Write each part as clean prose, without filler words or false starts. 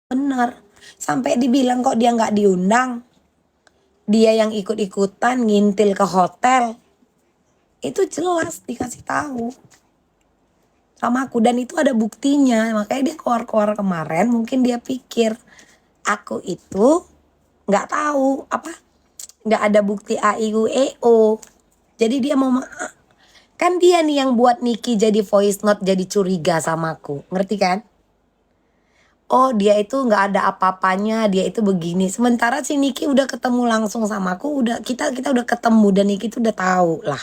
bener. Sampai dibilang kok dia nggak diundang. Dia yang ikut-ikutan ngintil ke hotel. Itu jelas dikasih tahu sama aku dan itu ada buktinya. Makanya dia keluar-keluar kemarin mungkin dia pikir aku itu nggak tahu apa nggak ada bukti A I U E O. Jadi dia mau kan dia nih yang buat Niki jadi voice note jadi curiga sama aku. Ngerti kan? Oh dia itu nggak ada apa-apanya, dia itu begini. Sementara si Niki udah ketemu langsung sama aku, udah kita udah ketemu dan Niki tuh udah tahu lah.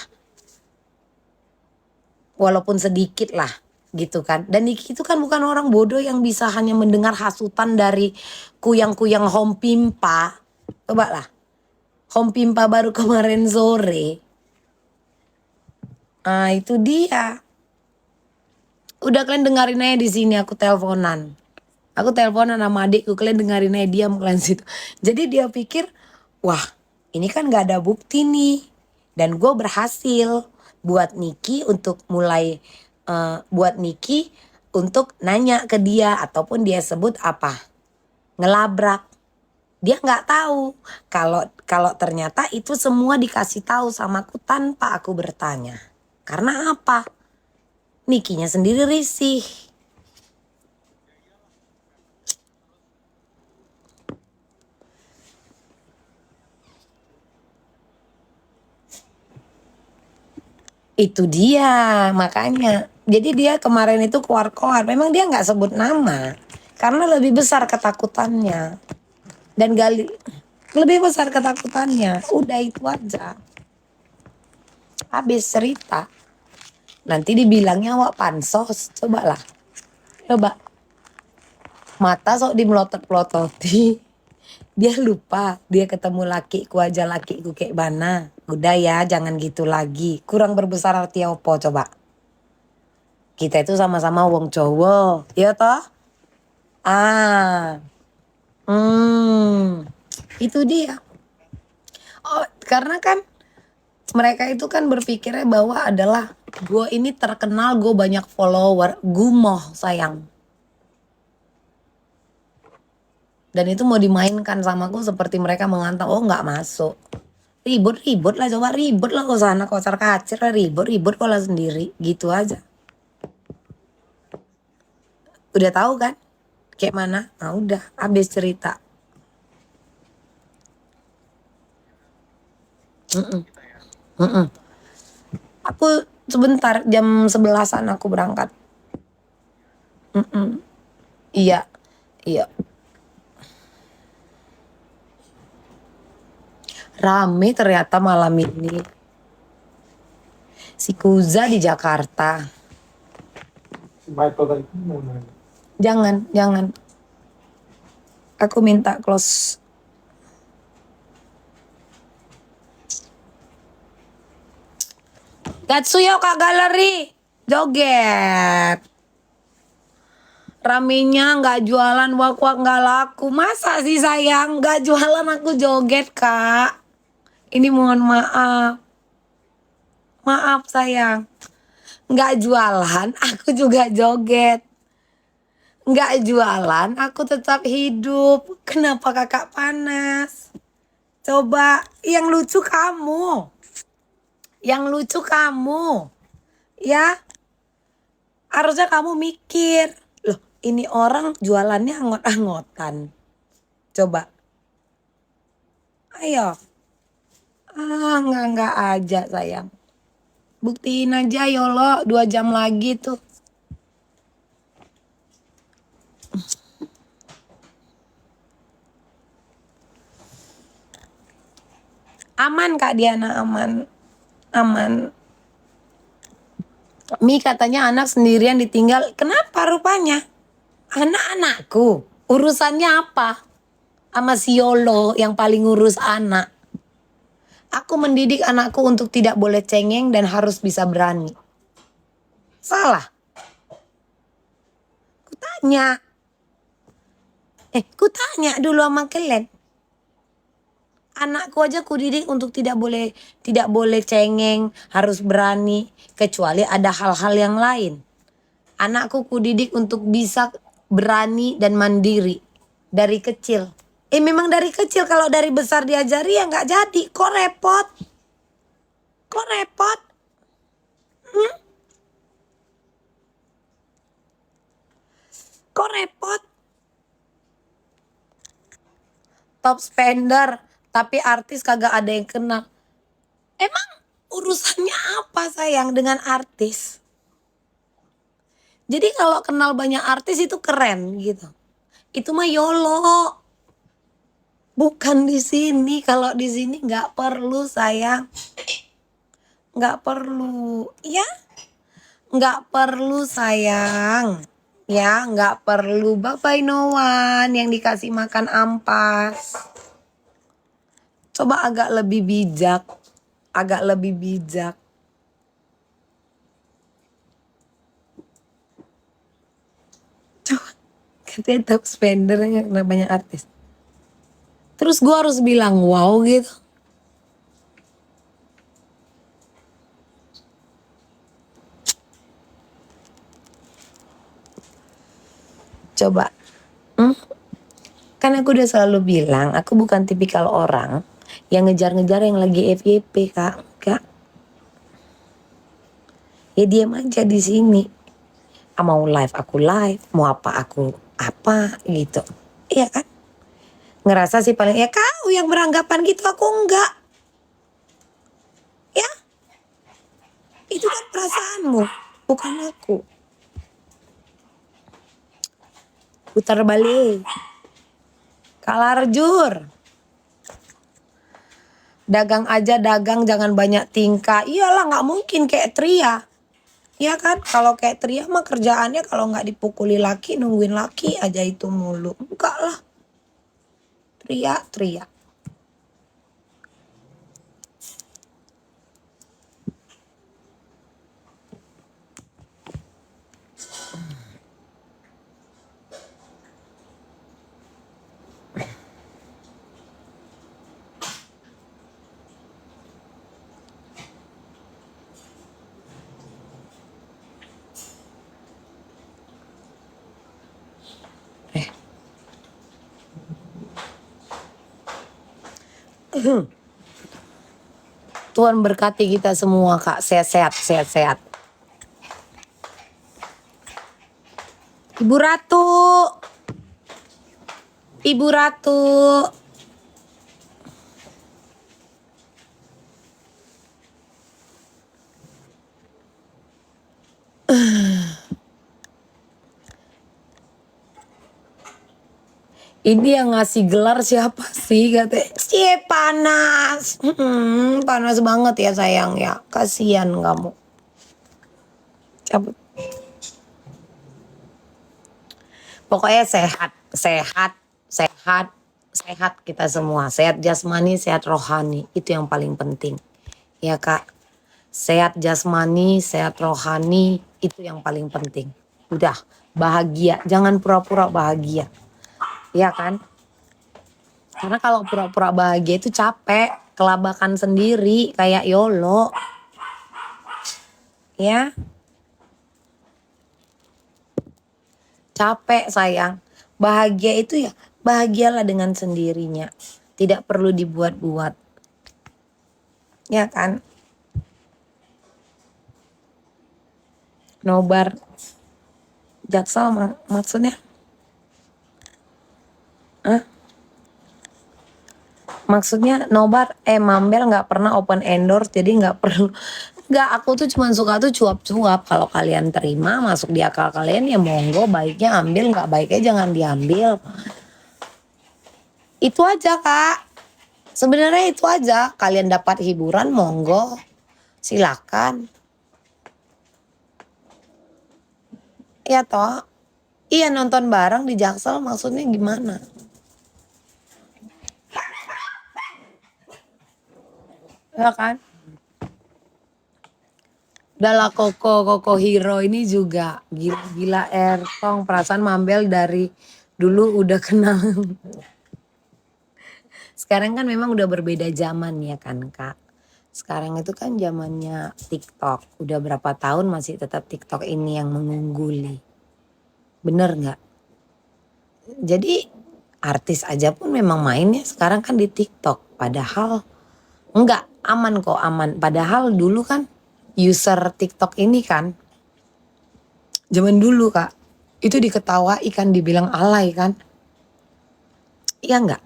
Walaupun sedikit lah gitu kan. Dan Niki itu kan bukan orang bodoh yang bisa hanya mendengar hasutan dari kuyang-kuyang Home Pimpa. Coba lah. Home Pimpa baru kemarin sore. Ah itu dia. Udah kalian dengerin aja di sini aku teleponan. Aku teleponan sama adikku, kalian dengerin aja diam kalian situ. Jadi dia pikir, wah ini kan gak ada bukti nih. Dan gue berhasil buat Niki untuk mulai, buat Niki untuk nanya ke dia ataupun dia sebut apa, ngelabrak. Dia nggak tahu kalau ternyata itu semua dikasih tahu sama aku tanpa aku bertanya. Karena apa? Nikinya sendiri risih. Itu dia makanya. Jadi dia kemarin itu keluar-keluar. Memang dia nggak sebut nama. Karena lebih besar ketakutannya. Dan gali lebih besar ketakutannya. Udah itu aja. Habis cerita. Nanti dibilangnya awak pansos. Cobalah. Coba. Mata sok dimelotot-pelototi. Dia lupa. Dia ketemu lakiku aja lakiku kayak mana. Udah ya jangan gitu lagi. Kurang berbesar arti apa coba. Kita itu sama-sama wong Jawa. Ya toh? Ah. Itu dia. Oh, karena kan mereka itu kan berpikirnya bahwa adalah gue ini terkenal, gue banyak follower, gumoh sayang. Dan itu mau dimainkan sama aku seperti mereka mengantar, oh nggak masuk. Ribut-ribut lah, coba ribut lah ke sana, kocar kacir lah, ribut-ribut kalau sendiri, gitu aja. Udah tahu kan? Kayak mana? Nah udah, habis cerita. Aku sebentar jam 11-an aku berangkat. Iya, iya. Rame ternyata malam ini. Si Kuza di Jakarta. Michael tadi mau nanya. Jangan. Aku minta close. Gatsuyo Kak Galeri. Joget. Ramenya nggak jualan wak-wak nggak laku. Masa sih sayang nggak jualan aku joget Kak. Ini mohon maaf. Maaf sayang. Nggak jualan aku juga joget. Nggak jualan aku tetap hidup. Kenapa kakak panas? Coba yang lucu kamu. Yang lucu kamu. Ya. Harusnya kamu mikir. Loh ini orang jualannya anggot-anggotan. Coba. Ayo. Enggak aja sayang. Buktiin aja yolo 2 jam lagi tuh. Aman Kak Diana, aman. Aman. Mi katanya anak sendirian ditinggal. Kenapa rupanya? Anak-anakku. Urusannya apa? Sama si Yolo yang paling ngurus anak. Aku mendidik anakku untuk tidak boleh cengeng dan harus bisa berani. Salah. Kutanya. Kutanya dulu sama kalian. Anakku aja kudidik untuk tidak boleh cengeng, harus berani, kecuali ada hal-hal yang lain. Anakku kudidik untuk bisa berani dan mandiri. Dari kecil. Memang dari kecil, kalau dari besar diajari ya nggak jadi. Kok repot? Kok repot? Kok repot? Top spender, tapi artis kagak ada yang kenal. Emang urusannya apa sayang dengan artis? Jadi kalau kenal banyak artis itu keren gitu. Itu mah YOLO. Bukan di sini. Kalau di sini nggak perlu sayang. Nggak perlu. Ya, nggak perlu sayang. Ya, nggak perlu. Bye-bye Noan yang dikasih makan ampas. Coba agak lebih bijak. Agak lebih bijak. Coba. Katanya top spender yang banyak artis. Terus gue harus bilang wow gitu. Coba. Kan aku udah selalu bilang, aku bukan tipikal orang yang ngejar-ngejar yang lagi FYP, Kak. Kak. Ya diam aja di sini. Mau live aku live, mau apa aku apa gitu. Iya kan? Ngerasa sih paling ya kau yang beranggapan gitu, aku enggak. Ya? Itu kan perasaanmu, bukan aku. Putar balik. Kalarjur. Dagang aja dagang, jangan banyak tingkah. Iyalah nggak mungkin kayak Tria. Ya kan, kalau kayak Tria mah kerjaannya kalau nggak dipukuli laki, nungguin laki aja itu mulu. Enggak lah. Tria. Tuhan berkati kita semua, Kak. Sehat-sehat. Ibu Ratu. Ibu Ratu. Ini yang ngasih gelar siapa sih katanya? Panas. Panas banget ya sayang ya. Kasihan kamu. Cabut. Pokoknya sehat kita semua. Sehat jasmani, sehat rohani. Itu yang paling penting. Ya Kak. Sehat jasmani, sehat rohani. Itu yang paling penting. Udah, bahagia. Jangan pura-pura bahagia. Ya kan? Karena kalau pura-pura bahagia itu capek, kelabakan sendiri kayak YOLO. Ya. Capek sayang. Bahagia itu ya bahagialah dengan sendirinya. Tidak perlu dibuat-buat. Ya kan? Nobar Jaksel maksudnya? Maksudnya nobar Mambel nggak pernah open endorse, jadi nggak perlu. Nggak, aku tuh cuma suka tuh cuap-cuap. Kalau kalian terima masuk di akal kalian ya monggo, baiknya ambil, nggak baiknya jangan diambil. Itu aja Kak. Sebenarnya itu aja. Kalian dapat hiburan monggo, silakan. Iya toh. Iya, nonton bareng di Jaksel maksudnya gimana? Ya kan? Dala Koko Hero ini juga gila Ertong, perasaan Mambel dari dulu udah kenal. Sekarang kan memang udah berbeda zaman ya kan Kak. Sekarang itu kan zamannya TikTok. Udah berapa tahun masih tetap TikTok ini yang mengungguli. Bener nggak? Jadi Artis aja pun memang mainnya sekarang kan di TikTok. Padahal enggak, aman kok, aman. Padahal dulu kan user TikTok ini kan, zaman dulu Kak, itu diketawai kan, dibilang alay kan. Iya enggak?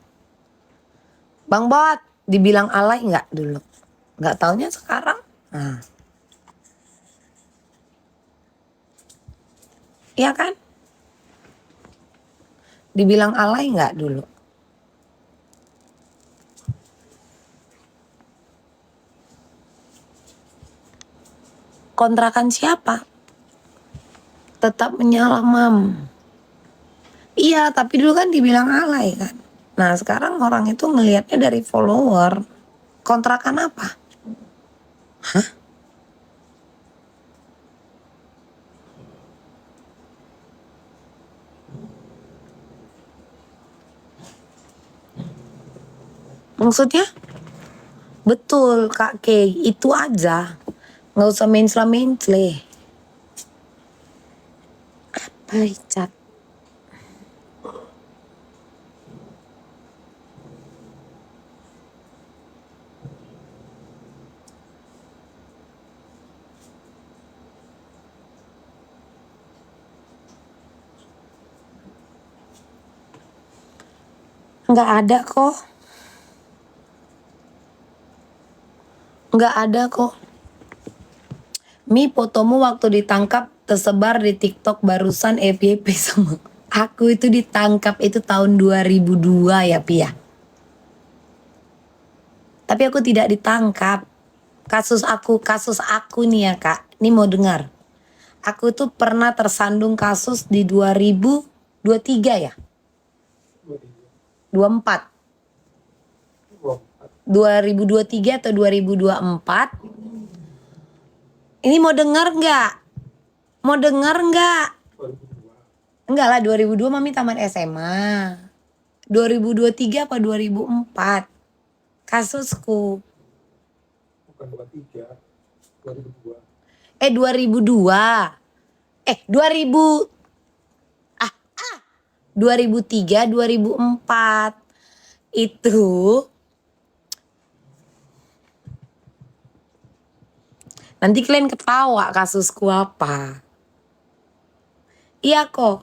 Bang Bot, dibilang alay enggak dulu? Enggak taunya sekarang. Nah, iya kan? Dibilang alay enggak dulu? Kontrakan siapa? Tetap menyala mam. Iya, tapi dulu kan dibilang alay kan. Nah, sekarang orang itu ngelihatnya dari follower. Kontrakan apa? Hah? Maksudnya? Betul Kak Kay, itu aja. Nggak usah mencela-mencele. Apa cat? Nggak ada kok. Nggak ada kok. Mi, fotomu waktu ditangkap tersebar di TikTok barusan FYP sama. Aku itu ditangkap itu tahun 2002 ya Pi ya. Tapi aku tidak ditangkap. Kasus aku nih ya Kak. Ini mau dengar. Aku tuh pernah tersandung kasus di 2023 ya. 24. 2023 atau 2024. Ini mau dengar nggak? Mau dengar nggak? Enggak lah, 2002 Mami tamat SMA. 2023 apa 2004? Kasusku. Bukan 23, 2002. 2002. 2000 2003 2004 itu nanti kalian ketawa kasusku apa. Iya kok.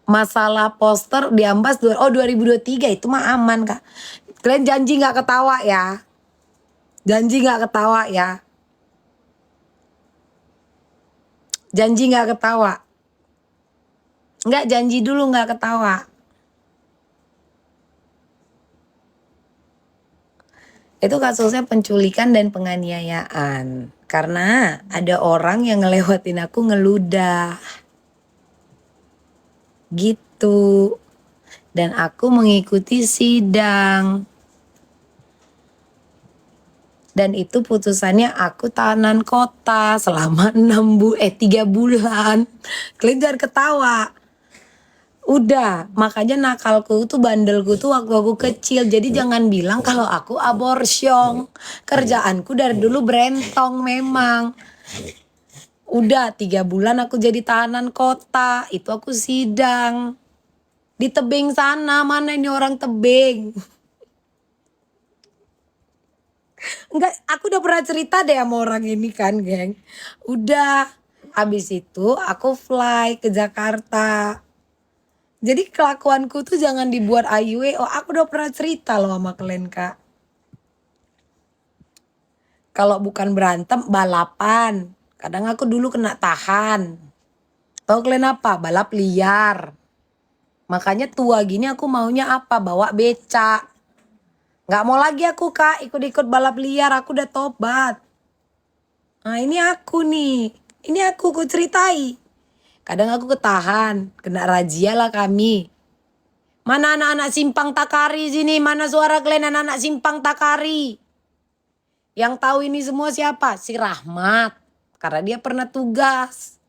Masalah poster diambas 2023 itu mah aman Kak. Kalian janji gak ketawa ya. Janji gak ketawa ya. Janji gak ketawa. Enggak, janji dulu gak ketawa. Itu kasusnya penculikan dan penganiayaan. Karena ada orang yang ngelewatin aku ngeludah. Gitu. Dan aku mengikuti sidang. Dan itu putusannya aku tahanan kota selama 3 bulan. Kalian jangan ketawa. Udah, makanya nakalku tuh, bandelku tuh waktu aku kecil. Jadi jangan bilang kalau aku aborsyong. Kerjaanku dari dulu berentong memang. Udah 3 bulan aku jadi tahanan kota. Itu aku sidang. Di tebing sana, mana ini orang tebing. Enggak, aku udah pernah cerita deh sama orang ini kan geng. Udah, habis itu aku fly ke Jakarta. Jadi kelakuanku tuh jangan dibuat IW. Oh, aku udah pernah cerita loh sama kalian Kak. Kalau bukan berantem, balapan. Kadang aku dulu kena tahan. Tahu kalian apa? Balap liar. Makanya tua gini aku maunya apa? Bawa beca. Gak mau lagi aku Kak ikut-ikut balap liar. Aku udah tobat. Nah ini aku nih. Ini aku ceritai. Kadang aku ketahan. Kena razia lah kami. Mana anak-anak simpang Takari sini? Mana suara kalian anak-anak simpang Takari? Yang tahu ini semua siapa? Si Rahmat. Karena dia pernah tugas.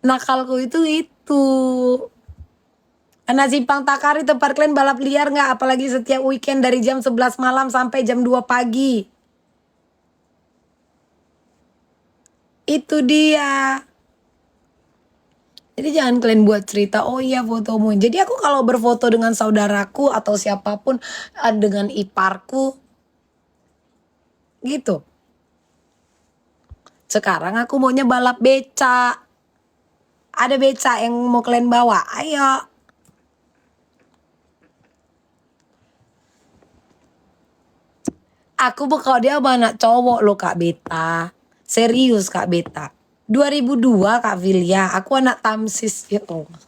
Nakalku itu. Anak simpang Takari tempat kalian balap liar gak? Apalagi setiap weekend dari jam 11 malam sampai jam 2 pagi. Itu dia. Jadi jangan kalian buat cerita, oh iya fotomu. Jadi aku kalau berfoto dengan saudaraku atau siapapun, dengan iparku, gitu. Sekarang aku maunya balap beca. Ada beca yang mau kalian bawa, ayo. Aku bakal dia sama anak cowok loh Kak Beta. Serius Kak Beta. 2002 Kak Vilya, aku anak Tamsis. Ya Allah.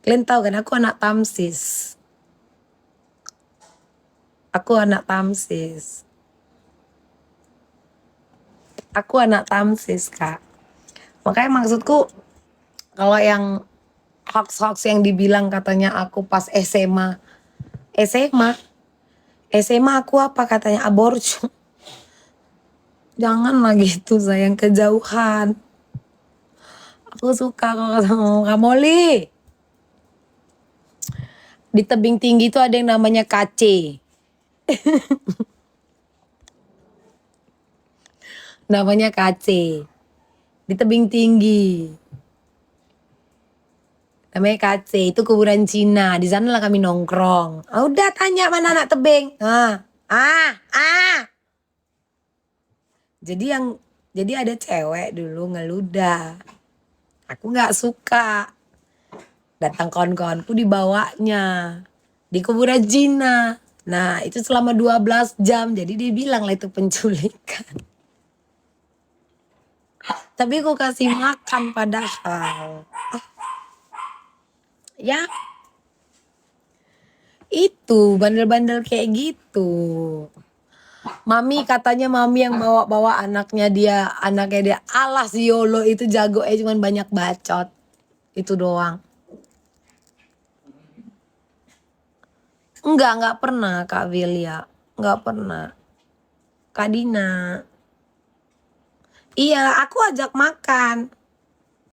Kalian tahu kan aku anak Tamsis. Aku anak Tamsis. Aku anak Tamsis Kak. Makanya maksudku kalau yang hoax-hoax yang dibilang katanya aku pas SMA. SMA aku apa katanya aborsi. Janganlah gitu sayang, kejauhan. Aku suka kalau sama Kak Molly. Di tebing tinggi itu ada yang namanya KC. Namanya KC. Di tebing tinggi. Namanya KC, itu kuburan Cina. Di sana lah kami nongkrong. Ah, udah tanya mana anak tebing. Ah. Jadi ada cewek dulu ngeludah. Aku nggak suka. Datang kawan-kawanku dibawanya di kuburan Cina. Nah, itu selama 12 jam. Jadi dia bilang lah itu penculikan. Tapi aku kasih makan padahal. Ya, itu bandel-bandel kayak gitu. Mami katanya mami yang bawa-bawa anaknya dia. Alah si Yolo itu jago cuman banyak bacot. Itu doang. Enggak pernah Kak Vilya. Enggak pernah. Kak Dina. Iya, aku ajak makan.